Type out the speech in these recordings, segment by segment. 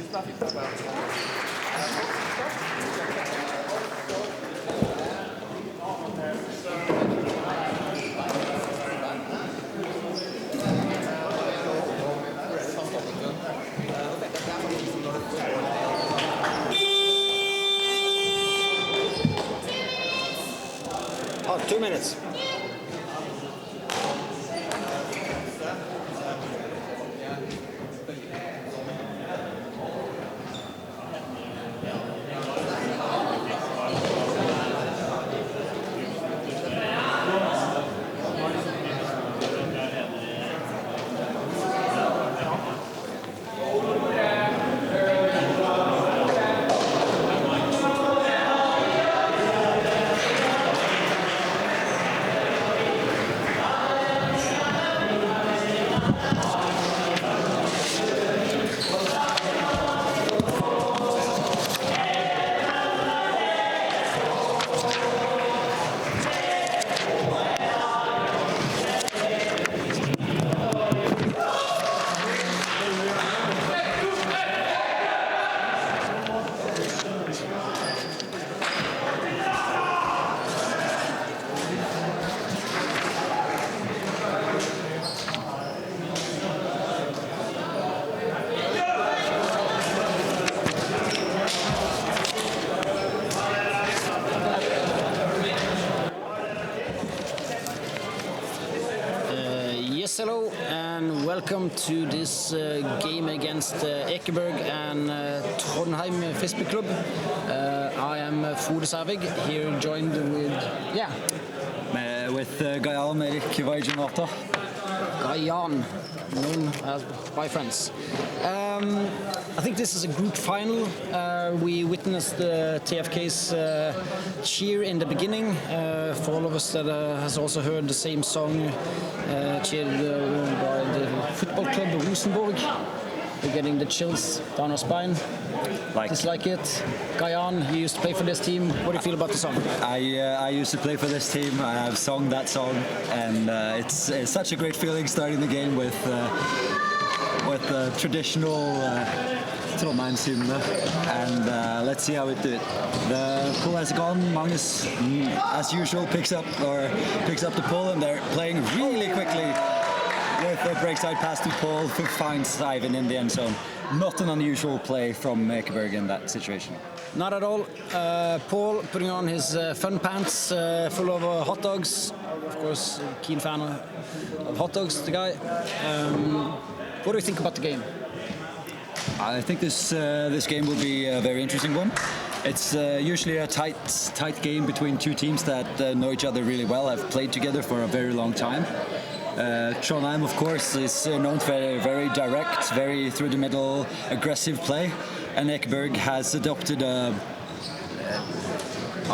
Oh, 2 minutes. Hello and welcome to this game against Ekeberg and Trondheim frisbeeklubb. I am Futatabi here, joined with Gayan, Ekeberg and Gayan, known as by friends. I think this is a group final. We witnessed the TFK's cheer in the beginning. For all of us that has also heard the same song cheered by the football club Rosenborg. We're getting the chills down our spine. Dislike it. Gayan, you used to play for this team. What do you feel about the song? I used to play for this team. I have sung that song, and it's such a great feeling starting the game with traditional Trondheim hymn, and let's see how we do it. The pull has gone. Magnus, as usual, picks up the pull, and they're playing really quickly with a breakside pass to Paul, who finds Ivan in the end zone. Not an unusual play from Ekeberg in that situation. Not at all. Paul putting on his fun pants full of hot dogs. Of course, keen fan of hot dogs, the guy. What do you think about the game? I think this game will be a very interesting one. It's usually a tight game between two teams that know each other really well, have played together for a very long time. Trondheim, of course, is known for very direct, very through the middle, aggressive play, and Ekeberg has adopted a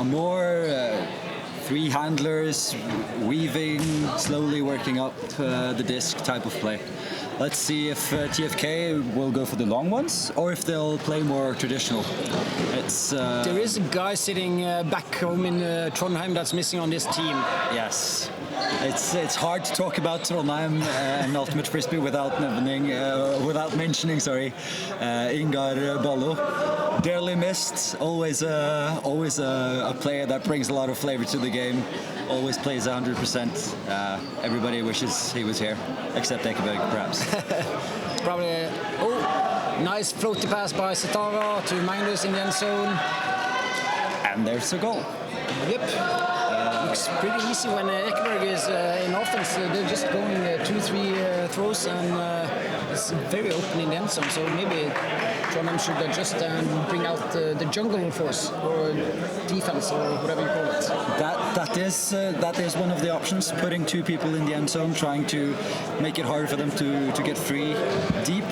more three handlers, weaving, slowly working up the disc type of play. Let's see if TFK will go for the long ones or if they'll play more traditional. There is a guy sitting back home in Trondheim that's missing on this team. Yes, it's hard to talk about Trondheim and Ultimate Frisbee without mentioning Ingar Ballo. Dearly missed. Always a player that brings a lot of flavor to the game. Always plays 100%. Everybody wishes he was here, except Ekeberg, perhaps. Probably. Nice floaty pass by Setara to Magnus in the end zone. And there's a goal. Yep. Looks pretty easy when Ekeberg is in offense. They're just going 2-3 throws, and it's very open in the end zone. So maybe Trondheim should adjust and bring out the jungle force or defense or whatever you call it. That is one of the options. Putting two people in the end zone, trying to make it harder for them to get free deep.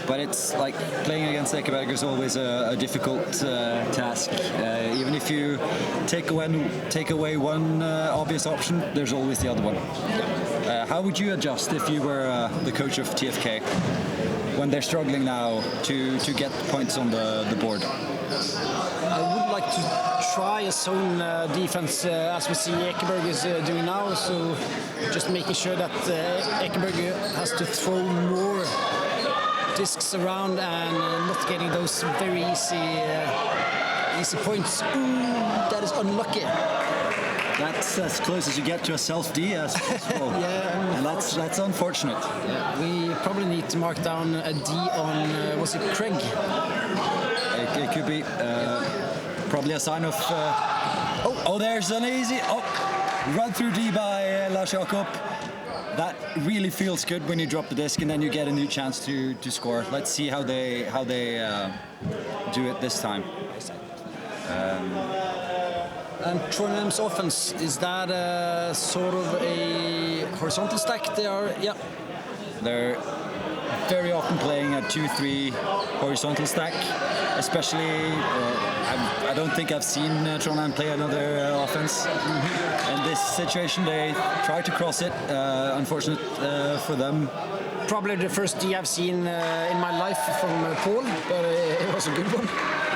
But it's like playing against Ekeberg is always a difficult task. Even if you take away one obvious option, there's always the other one. How would you adjust if you were the coach of TFK when they're struggling now to get points on the board? I would like to try a zone defense as we see Ekeberg is doing now. So just making sure that Ekeberg has to throw more discs around and not getting those very easy points. Ooh, that is unlucky. That's as close as you get to a self-D as possible. Yeah, and that's unfortunate. Yeah, we probably need to mark down a D on, was it Craig? It could be probably a sign of... oh, there's an easy... Oh, run through D by Lars Jakob. That really feels good when you drop the disc and then you get a new chance to score. Let's see how they do it this time. And Trondheim's offense, is that sort of a horizontal stack? They are, yeah. They're very often playing a 2-3 horizontal stack, especially. I don't think I've seen Trondheim play another offense. In this situation, they try to cross it. Unfortunate for them. Probably the first D I've seen in my life from Paul, but it was a good one.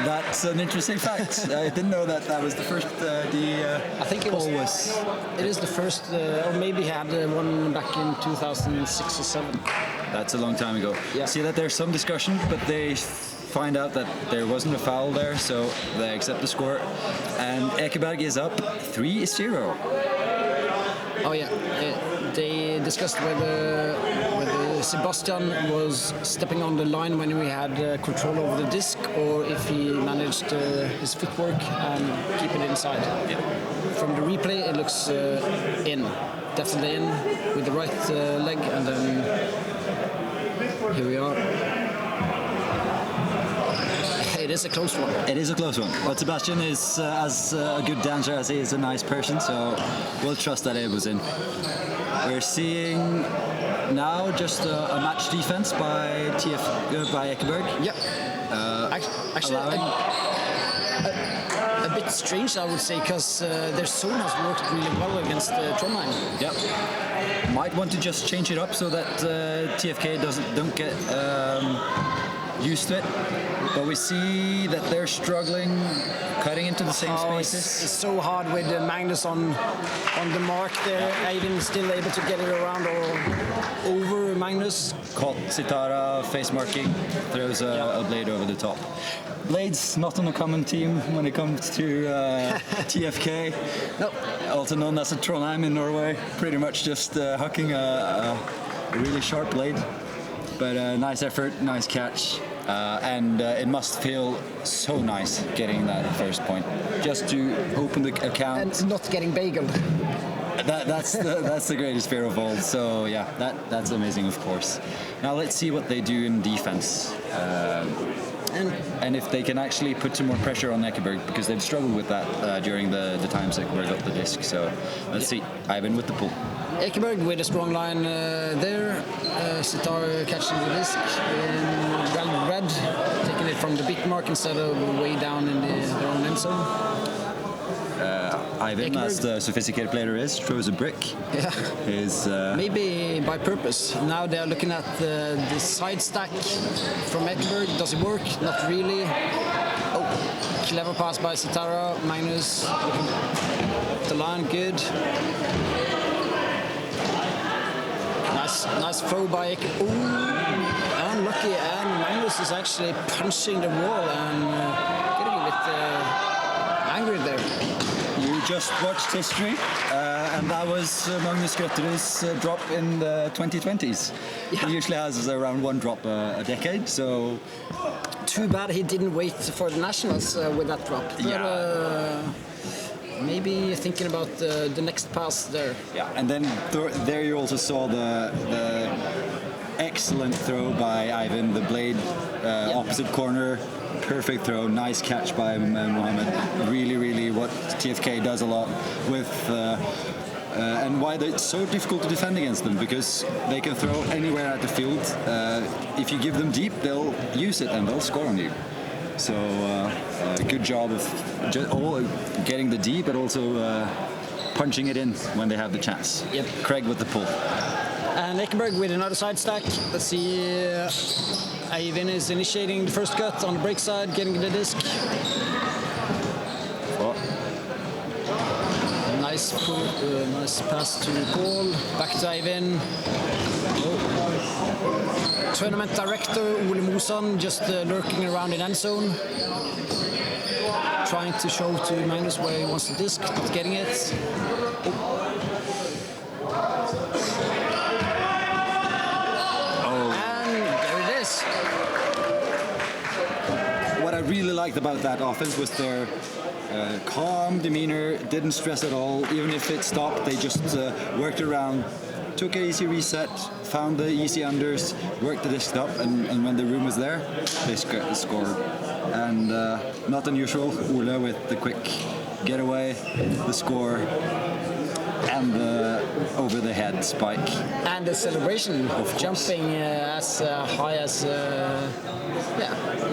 That's an interesting fact. I didn't know that was the first D. I think it Paul was. It is the first, or maybe he had one back in 2006 or 7. That's a long time ago. Yeah. See that there's some discussion, but they find out that there wasn't a foul there, so they accept the score. And Ekeberg is up 3-0. Oh yeah, they discussed whether Sebastian was stepping on the line when we had control over the disc, or if he managed his footwork and keep it inside. Yeah. From the replay, it looks in, definitely in, with the right leg, and then here we are. It is a close one. It is a close one. But Sebastian is as a good dancer as he is a nice person, so we'll trust that it was in. We're seeing now just a match defense by by Ekeberg. Yeah. Actually, a bit strange, I would say, because their zone has worked really well against Trondheim. Yep. Might want to just change it up so that TFK don't get used to it. But we see that they're struggling, cutting into the same spaces. It's so hard with Magnus on the mark there. Eivind still able to get it around or over Magnus. Caught Sitara face marking, throws a blade over the top. Blades not on a common team when it comes to TFK. No. Also known as a Trondheim in Norway. Pretty much just hucking a really sharp blade. But nice effort, nice catch. And it must feel so nice getting that first point. Just to open the account. And not getting bageled. That's the greatest fear of all. So yeah, that's amazing, of course. Now let's see what they do in defense. And if they can actually put some more pressure on Ekeberg, because they've struggled with that during the times Ekeberg got the disc. So let's see. Eivind with the pull. Ekeberg with a strong line there. Sitar catching the disc. Well read, taking it from the bit mark instead of way down in their own end zone. Eivind, as the sophisticated player is, throws a brick. Yeah. Maybe by purpose. Now they're looking at the side stack from Ekeberg. Does it work? Not really. Oh, clever pass by Sitara. Magnus looking at the line, good. Nice throw by Ekeberg. Ooh, unlucky, and Magnus is actually punching the wall and getting a bit angry there. You just watched history, and that was Magnus Grøtterud's drop in the 2020s. Yeah. He usually has around one drop a decade, so... Too bad he didn't wait for the Nationals with that drop. But, maybe thinking about the next pass there. Yeah, and then there you also saw the excellent throw by Eivind, the blade opposite corner. Perfect throw, nice catch by Mohammed. Really, really what TFK does a lot with, and why it's so difficult to defend against them, because they can throw anywhere at the field. If you give them deep, they'll use it and they'll score on you. So good job of getting the D, but also punching it in when they have the chance. Yep. Craig with the pull. And Ekeberg with another side stack. Let's see. Eivind is initiating the first cut on the break side, getting the disc. Oh. Nice pull, nice pass to Paul. Back to Eivind. Oh. tournament director Ole Mosan just lurking around in end zone, trying to show to Magnus where he wants the disc, not getting it. What I really liked about that offense was their calm demeanor, didn't stress at all. Even if it stopped, they just worked around, took an easy reset, found the easy unders, worked the disc up, and when the room was there, they scored. And not unusual, Ole with the quick getaway, the score, and the over-the-head spike. And the celebration, jumping as high as,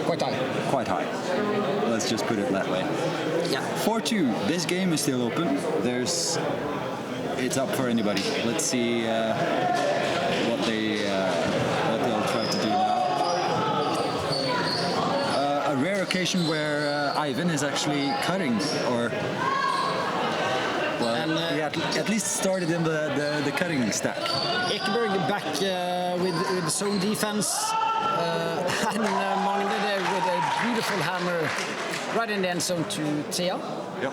quite high. Quite high. Let's just put it that way. Yeah. 4-2. This game is still open. It's up for anybody. Let's see what they'll try to do now. A rare occasion where Ivan is actually cutting, or he at least started in the cutting stack. Ekeberg back with the zone defense. And Magne there with a beautiful hammer right in the end zone to Thea. Yep.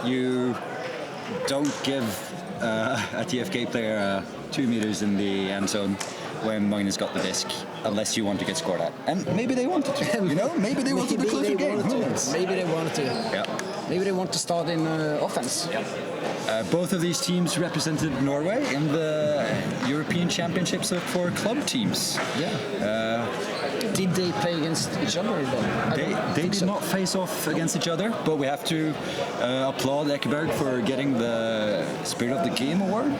You don't give a TFK player 2 meters in the end zone when Magnus got the disc, unless you want to get scored at. And maybe they wanted to, Maybe they wanted to close the game. Maybe they wanted to. Yeah. Maybe they want to start in offense. Yeah. Both of these teams represented Norway in the European Championships for club teams. Yeah. Did they play against each other? They did not face off against each other, but we have to applaud Ekeberg for getting the Spirit of the Game award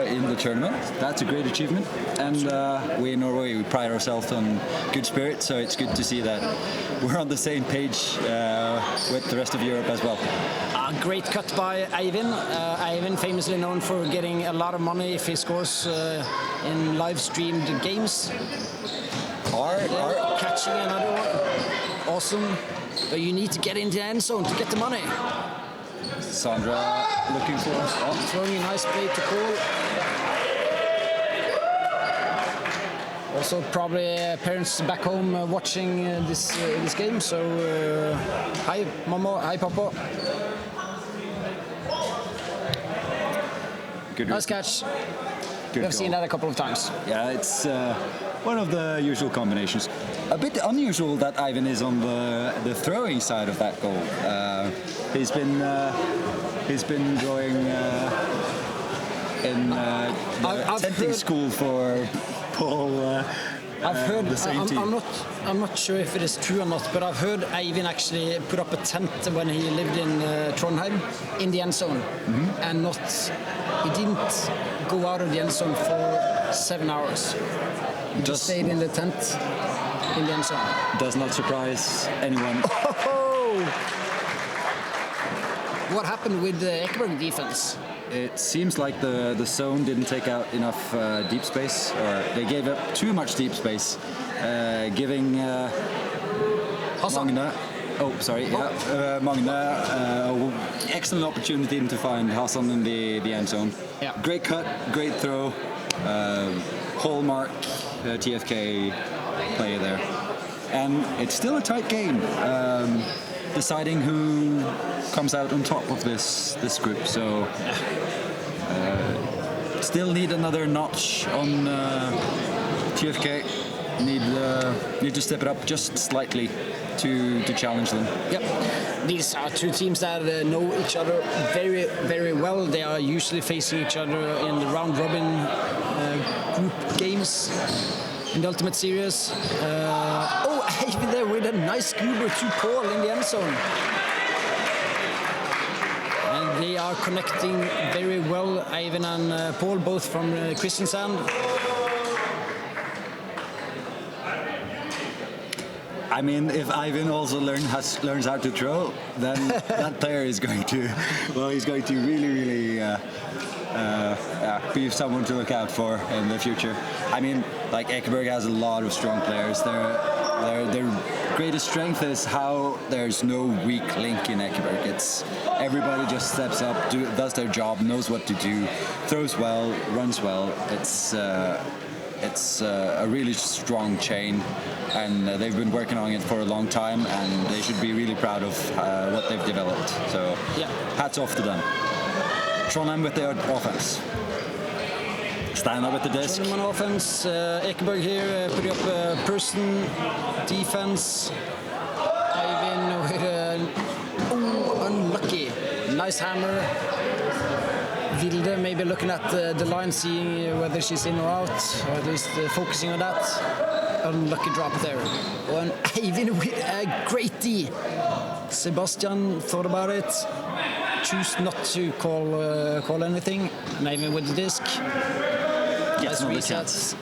in the tournament. That's a great achievement, and we in Norway, we pride ourselves on good spirit, so it's good to see that we're on the same page with the rest of Europe as well. A great cut by Eivind. Eivind famously known for getting a lot of money if he scores in live streamed games. Catching another one. Awesome. But you need to get into the end zone to get the money. Sandra looking for us. Throwing a nice play to Paul. Also probably parents back home watching this game. So hi Momo, hi Papa. Good. Nice catch. Good We've goal. seen that a couple of times. Yeah, it's one of the usual combinations. A bit unusual that Ivan is on the throwing side of that goal. He's been going in the tenting school for Paul. I've heard. The same team. I'm not sure if it is true or not, but I've heard Eivind actually put up a tent when he lived in Trondheim in the end zone, and he didn't go out of the end zone for 7 hours. He just stayed in the tent in the end zone. Does not surprise anyone. What happened with the Ekeberg defense? It seems like the zone didn't take out enough deep space, or they gave up too much deep space, giving Magne. Magne, excellent opportunity to find Hassan in the end zone. Yeah. Great cut, great throw, hallmark TFK play there, and it's still a tight game. Deciding who comes out on top of this group. So still need another notch on TFK. Need to step it up just slightly to challenge them. Yep. These are two teams that know each other very, very well. They are usually facing each other in the round robin group games in the Ultimate Series. Even there with a nice goober to Paul in the end zone. And they are connecting very well, Ivan and Paul, both from Kristiansand. I mean, if Ivan also learns how to throw, then that player is going to, he's going to really be someone to look out for in the future. I mean, like Ekeberg has a lot of strong players. Their greatest strength is how there's no weak link in Ekeberg. It's everybody just steps up, does their job, knows what to do, throws well, runs well. It's a really strong chain, and they've been working on it for a long time, and they should be really proud of what they've developed. So, hats off to them. Trondheim with their offense. Steinar with the disc. Trondheim on offense. Ekeberg here putting up a person defense. Eivind with unlucky. Nice hammer. Vilde maybe looking at the line, seeing whether she's in or out, or at least focusing on that. Unlucky drop there. And Eivind with a great D. Sebastian thought about it. Choose not to call anything. And Eivind with the disc. Nice resets.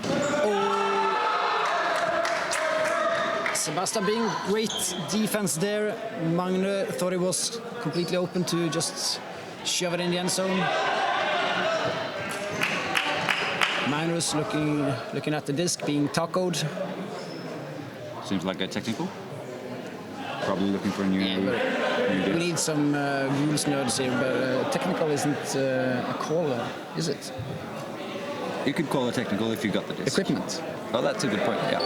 Sebastian being great defense there. Magne thought it was completely open to just shove it in the end zone. Magnus looking at the disc, being tacoed. Seems like a technical. Probably looking for a new we need some rules nerds here, but technical isn't a call, is it? You could call it technical if you got the disc. Equipment. Oh, that's a good point, yeah.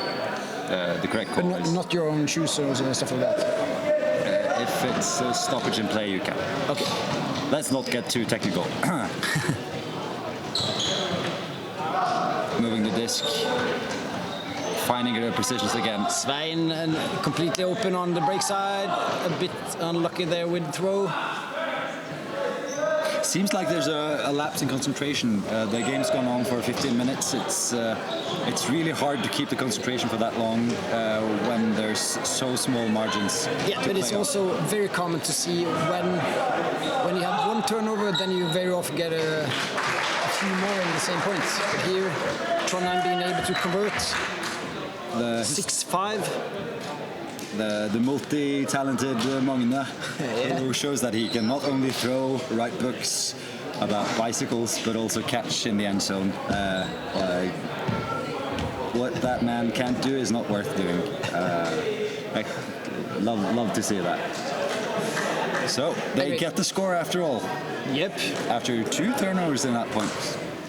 The correct call is... Not your own shoes or stuff like that? If it's a stoppage in play, you can. Okay. Let's not get too technical. Moving the disc. Finding her positions again. Svein completely open on the break side. A bit unlucky there with the throw. Seems like there's a lapse in concentration. The game's gone on for 15 minutes. It's really hard to keep the concentration for that long when there's so small margins. Yeah, but it's also very common to see when you have one turnover, then you very often get a few more in the same points. But here, Trondheim being able to convert. The 6-5. The multi-talented Magne, who shows that he can not only throw right books about bicycles, but also catch in the end zone. What that man can't do is not worth doing. I love to see that. So they get the score after all. Yep. After 2 turnovers in that point.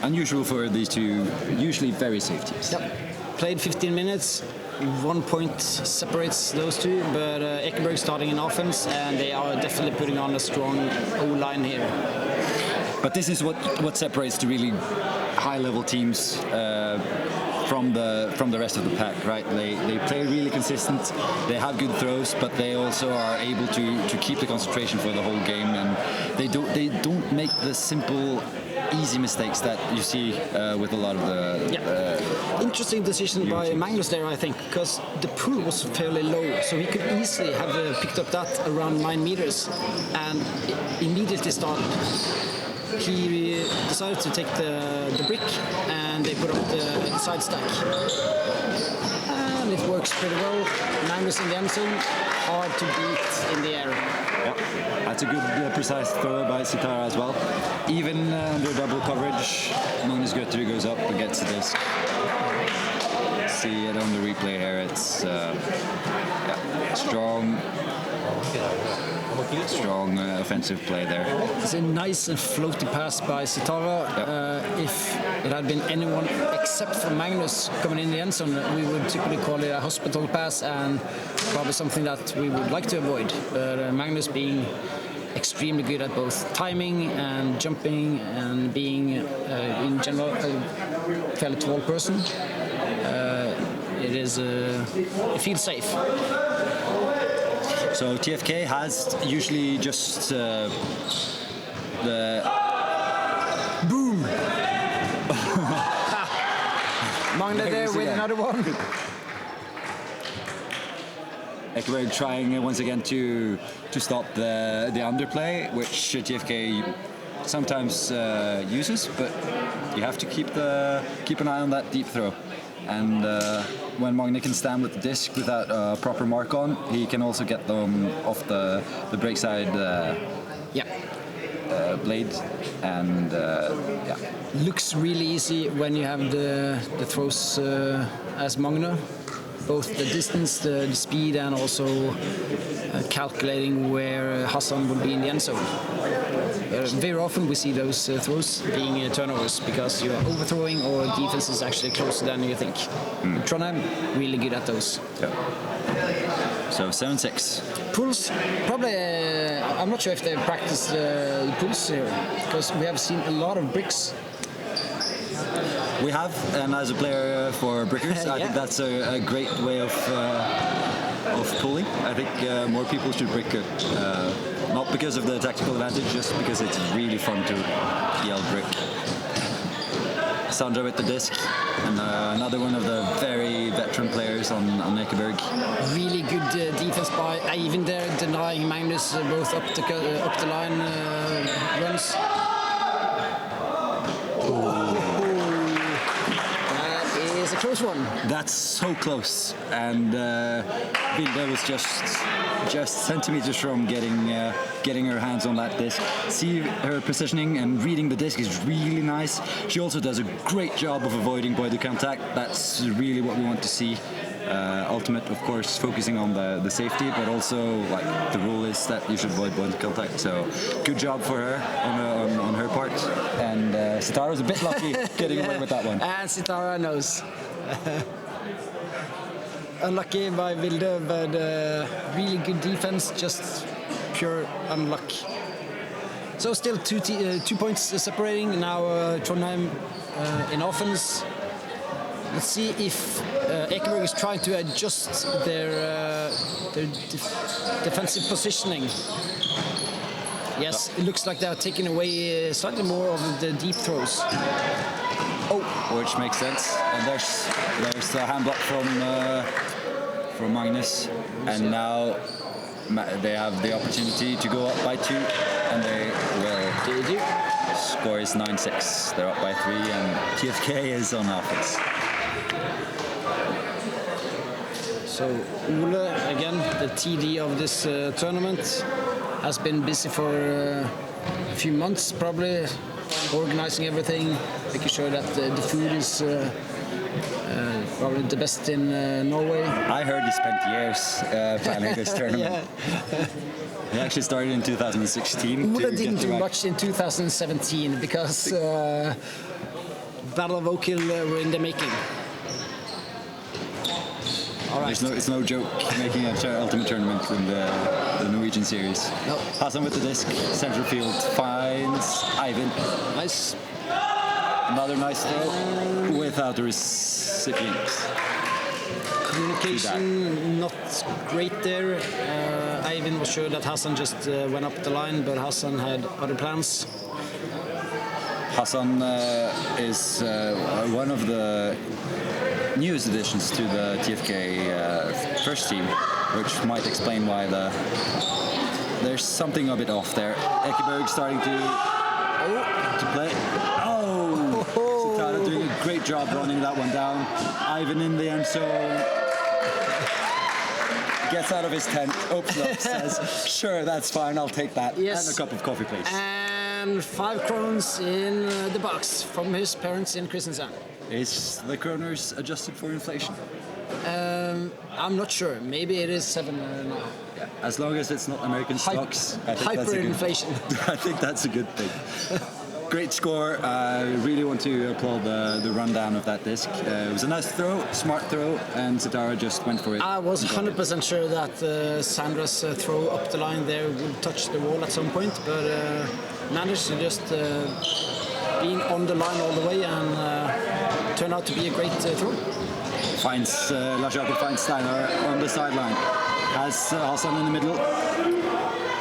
Unusual for these two, usually very safe teams. Yep. Played 15 minutes. 1 point separates those two, but Ekeberg starting in offense, and they are definitely putting on a strong O-line here. But this is what separates the really high-level teams from the rest of the pack, right? They play really consistent. They have good throws, but they also are able to keep the concentration for the whole game, and they don't make the simple, easy mistakes that you see with a lot of the. Interesting decision by Magnus there, I think, because the pull was fairly low, so he could easily have picked up that around 9 meters and immediately started. He decided to take the brick, and they put up the side stack. And it works pretty well. Magnus in the end zone, hard to beat in the air. Yeah, that's a good precise throw by Sitara as well. Even under double coverage, Magnus Götterud goes up and gets the disc. See it on the replay here. It's strong offensive play there. It's a nice and floaty pass by Sitara. If it had been anyone except for Magnus coming in the end zone, we would typically call it a hospital pass, and probably something that we would like to avoid. But Magnus being extremely good at both timing and jumping, and being in general a fairly tall person, it feels safe. So TFK has usually just the boom. Magne there with another one. Ekeberg trying once again to stop the underplay, which TFK sometimes uses, but you have to keep an eye on that deep throw. And when Magne can stand with the disc without a proper mark on, he can also get them off the break side blade, and looks really easy when you have the throws as Magne. both the distance, the speed, and also calculating where Hassan would be in the end zone. Very often we see those throws being turnovers because you are overthrowing or defense is actually closer than you think. Trondheim, really good at those. Yeah. So 7-6. Pulls, probably, I'm not sure if they practice the pulls here because we have seen a lot of bricks. We have, and as a player for brickers, I think that's a great way of pulling. I think more people should brick it. Not because of the tactical advantage, just because it's really fun to yell brick. Sandra with the disc, and another one of the very veteran players on Ekeberg. Really good defense by even there denying Magnus both up the line runs. That is a close one. That's so close, and Vilde was just centimeters from getting her hands on that disc. See her positioning and reading the disc is really nice. She also does a great job of avoiding point of contact. That's really what we want to see. Ultimate, of course, focusing on the safety, but also like the rule is that you should avoid point of contact. So good job for her on her part. And Sitara was a bit lucky getting away with that one. And Sitara knows. Unlucky by Vilde, but really good defense, just pure unluck. So still 2 points separating. Now Trondheim in offense. Let's see if Ekeberg is trying to adjust their defensive positioning. Yes, it looks like they are taking away slightly more of the deep throws. Oh, which makes sense. And there's a hand block from Magnus, and now they have the opportunity to go up by 2, and they will. Score is 9-6. They're up by 3, and TFK is on offense. So Ole, again, the TD of this tournament, has been busy for a few months, probably organizing everything, making sure that the food is probably the best in Norway. I heard he spent years planning this tournament. He actually started in 2016. Ole didn't do much in 2017 because Battle of Oak Hill were in the making. All right. It's no joke making an ultimate tournament in the Norwegian series. No. Hassan with the disc, central field, finds Ivan. Nice. Another nice throw without the recipient. Communication not great there. Ivan was sure that Hassan just went up the line, but Hassan had other plans. Hassan is one of the newest additions to the TFK first team, which might explain why there's something a bit off there. Ekeberg starting to play. Oh! Sitara doing a great job running that one down. Ivan in the end zone. Gets out of his tent, opens up, says, "Sure, that's fine, I'll take that." Yes. And a cup of coffee, please. And 5 krones in the box from his parents in Kristiansand. Is the kroners adjusted for inflation? I'm not sure. Maybe it is 7 now. Yeah. As long as it's not American stocks, I think that's a good, hyperinflation. I think that's a good thing. Great score. I really want to applaud the rundown of that disc. It was a nice throw, smart throw, and Sitara just went for it. I was 100% sure that Sandra's throw up the line there would touch the wall at some point, but managed to just being on the line all the way and turned out to be a great throw. Finds Lars Jakob finds Steinar on the sideline. Has Hassan in the middle.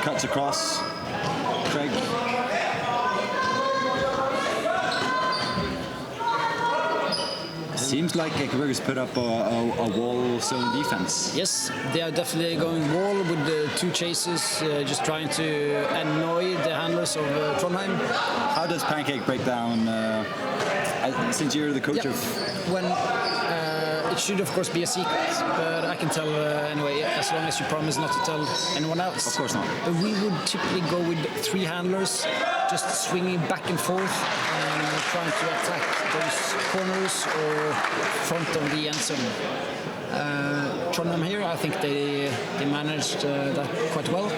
Cuts across. Craig. Seems like Ekeberg has put up a wall zone defense. Yes, they are definitely going wall with the 2 chases, just trying to annoy the handlers of Trondheim. How does Pancake break down, since you're the coach of... When it should of course be a secret, but I can tell anyway, as long as you promise not to tell anyone else. Of course not. But we would typically go with 3 handlers, just swinging back and forth and trying to attack those corners or front of the end zone. Trondheim here, I think they managed that quite well.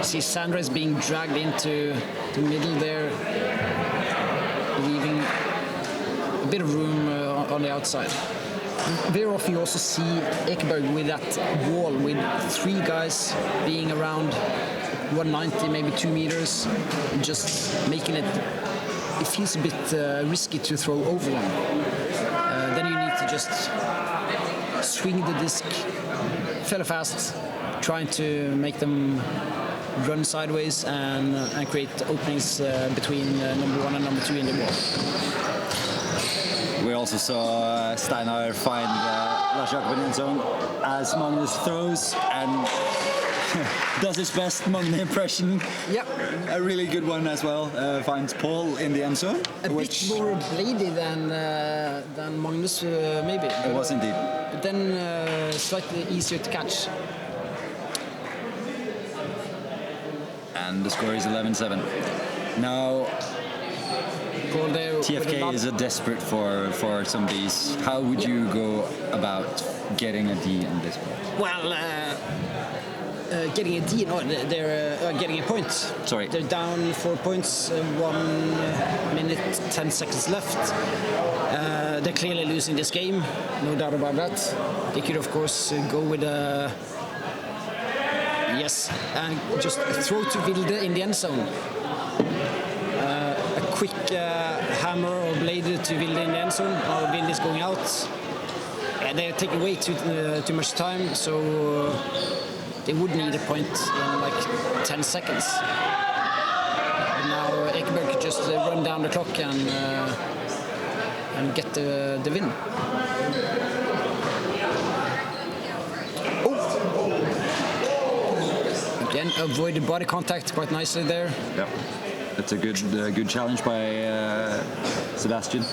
See Sandra is being dragged into the middle there, leaving a bit of room on the outside. Very often you also see Ekeberg with that wall with 3 guys being around 190, maybe 2 meters, and just making it feels a bit risky to throw over them. Then you need to just swing the disc fairly fast, trying to make them run sideways and create openings between number 1 and number 2 in the wall. We also saw Steinar find Lars Jakob in zone as Magnus throws and does his best Magne impression. Yep. A really good one as well. Finds Paul in the end zone. A bit more blady than Magnus, maybe. It was indeed. But then slightly easier to catch. And the score is 11-7. Now, Paul there TFK is desperate for some of these. How would you go about getting a D in this point? Well, getting a D, no, they're getting a point. Sorry. They're down 4 points, 1 minute, 10 seconds left. They're clearly losing this game, no doubt about that. They could, of course, go with a... Yes, and just throw to Vilde in the end zone. A quick hammer or blade to Vilde in the end zone, or Vilde is going out. They're taking way too much time, so they would need a point in like 10 seconds. And now Ekeberg could just run down the clock and get the win. Again, avoided body contact quite nicely there. Yeah, that's a good challenge by Sebastian.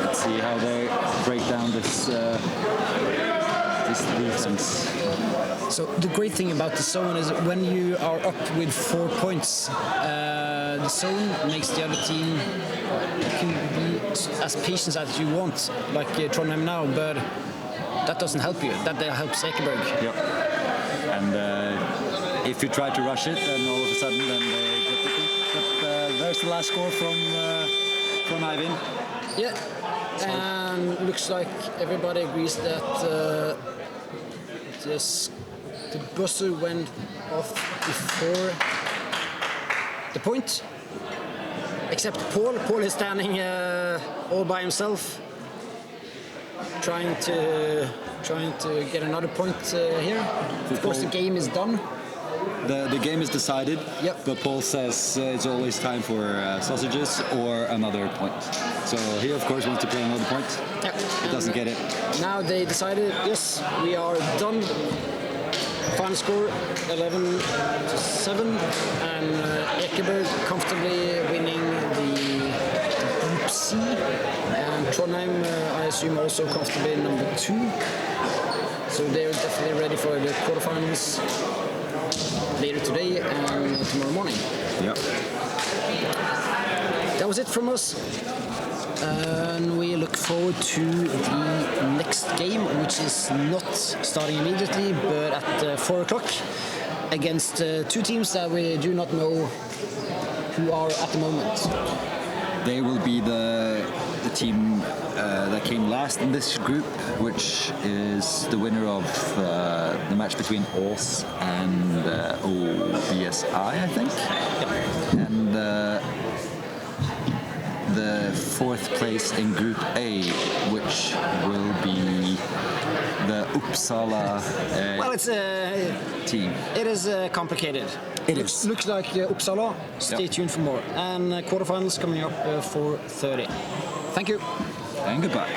Let's see how they break down this defense. So the great thing about the zone is that when you are up with 4 points, the zone makes the other team can be as patient as you want, like Trondheim now, but that doesn't help you. That helps Ekeberg. Yep. And if you try to rush it, then all of a sudden then they get the thing. But there's the last score from Eivind. Yeah, and looks like everybody agrees that the buzzer went off before the point. Except Paul. Paul is standing all by himself, trying to get another point here. Of course, the game is done. The game is decided, Yep. but Paul says it's always time for sausages or another point. So he, of course, wants to play another point. Yep. He doesn't get it. Now they decided, yes, we are done. Final score 11-7, and Ekeberg comfortably winning the Group C, and Trondheim, I assume, also comfortably number 2. So they're definitely ready for the quarterfinals later today and tomorrow morning. Yeah. That was it from us. And we look forward to the next game, which is not starting immediately, but at 4 o'clock against 2 teams that we do not know who are at the moment. They will be the team that came last in this group, which is the winner of the match between Ås and OBSI, I think. Yep. And the 4th place in Group A, which will be the Uppsala Well, it's team. It is complicated. Looks like Uppsala. Stay tuned for more. And quarterfinals coming up 4:30. Thank you. And goodbye.